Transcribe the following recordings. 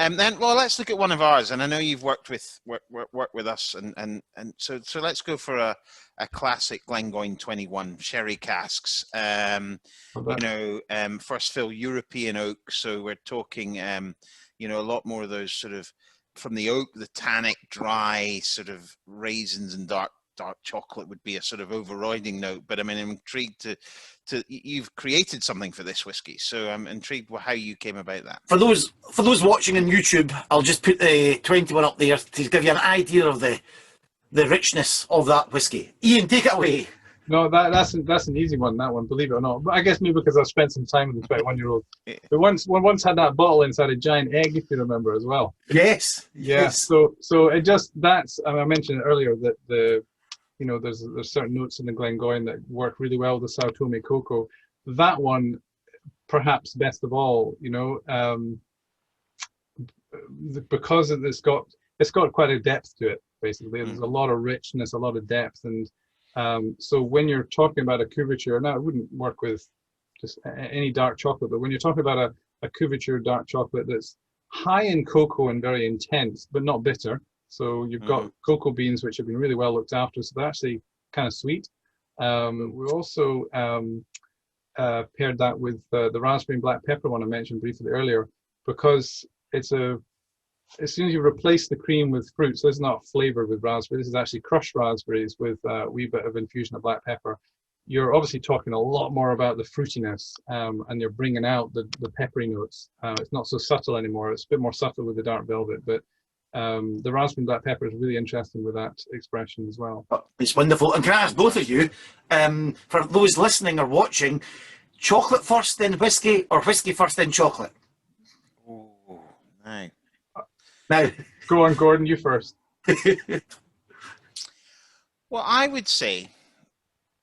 Then, well, let's look at one of ours. And I know you've worked with us, and so let's go for a classic Glengoyne 21 sherry casks. First fill European oak. So we're talking, a lot more of those sort of from the oak, the tannic, dry sort of raisins and dark chocolate would be a sort of overriding note. But I mean, I'm intrigued to you've created something for this whiskey, so I'm intrigued how you came about that. For those watching on YouTube, I'll just put the 21 up there to give you an idea of the richness of that whiskey. Iain, take it away. No, that's an easy one, that one, believe it or not. But I guess maybe because I've spent some time with the 21-year-old. But once had that bottle inside a giant egg, if you remember, as well. Yes. Yeah. Yes. So it just, I mentioned earlier that there's certain notes in the Glengoyne that work really well with the Sao Tome cocoa. That one, perhaps best of all, because it's got quite a depth to it. Basically, there's a lot of richness, a lot of depth, and so when you're talking about a couverture, now it wouldn't work with just any dark chocolate, but when you're talking about a couverture dark chocolate that's high in cocoa and very intense, but not bitter. So you've got cocoa beans which have been really well looked after, so they're actually kind of sweet. We also paired that with the raspberry and black pepper one I mentioned briefly earlier, because as soon as you replace the cream with fruit, so this is not flavored with raspberry, this is actually crushed raspberries with a wee bit of infusion of black pepper. You're obviously talking a lot more about the fruitiness, and you're bringing out the peppery notes. It's not so subtle anymore. It's a bit more subtle with the dark velvet, but the raspberry and black pepper is really interesting with that expression as well. It's wonderful. And can I ask both of you, for those listening or watching, chocolate first then whiskey, or whiskey first then chocolate? Oh, no. Now, go on, Gordon, you first. Well, I would say,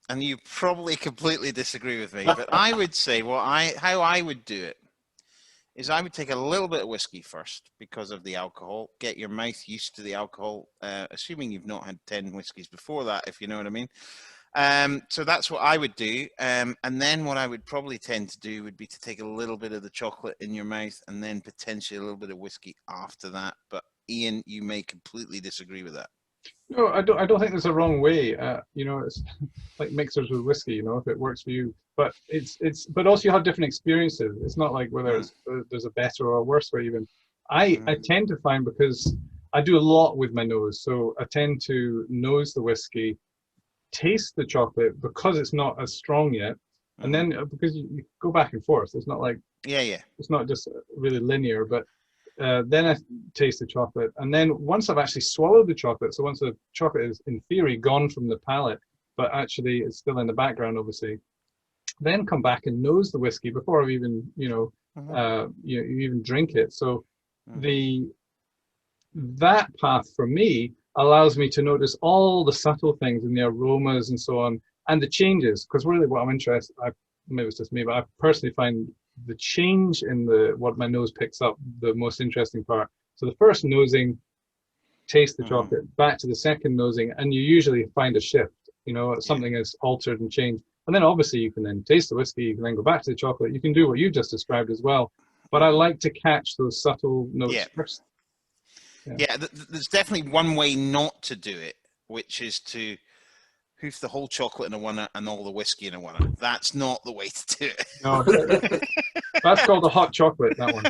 and you probably completely disagree with me, but I would say how I would do it is I would take a little bit of whiskey first because of the alcohol, get your mouth used to the alcohol, assuming you've not had 10 whiskeys before that, if you know what I mean. So that's what I would do. And then what I would probably tend to do would be to take a little bit of the chocolate in your mouth and then potentially a little bit of whiskey after that. But Iain, you may completely disagree with that. No, I don't think there's a wrong way. It's like mixers with whiskey, if it works for you. But but also you have different experiences. It's not like whether there's a better or a worse way even. I tend to find, because I do a lot with my nose, so I tend to nose the whiskey, taste the chocolate because it's not as strong yet, and then because you go back and forth. It's not like it's not just really linear, but then I taste the chocolate, and then once I've actually swallowed the chocolate, so once the chocolate is in theory gone from the palate, but actually it's still in the background, obviously, then come back and nose the whiskey before I've even you even drink it. So that path for me allows me to notice all the subtle things in the aromas and so on, and the changes, because really what I'm interested, maybe it's just me, but I personally find the change in what my nose picks up the most interesting part. So the first nosing, taste the chocolate, back to the second nosing, and you usually find a shift, something is altered and changed. And then obviously you can then taste the whiskey, you can then go back to the chocolate, you can do what you just described as well. But I like to catch those subtle notes first. There's definitely one way not to do it, which is to hoof the whole chocolate in a one and all the whiskey in a one. That's not the way to do it. No, that's called a hot chocolate, that one.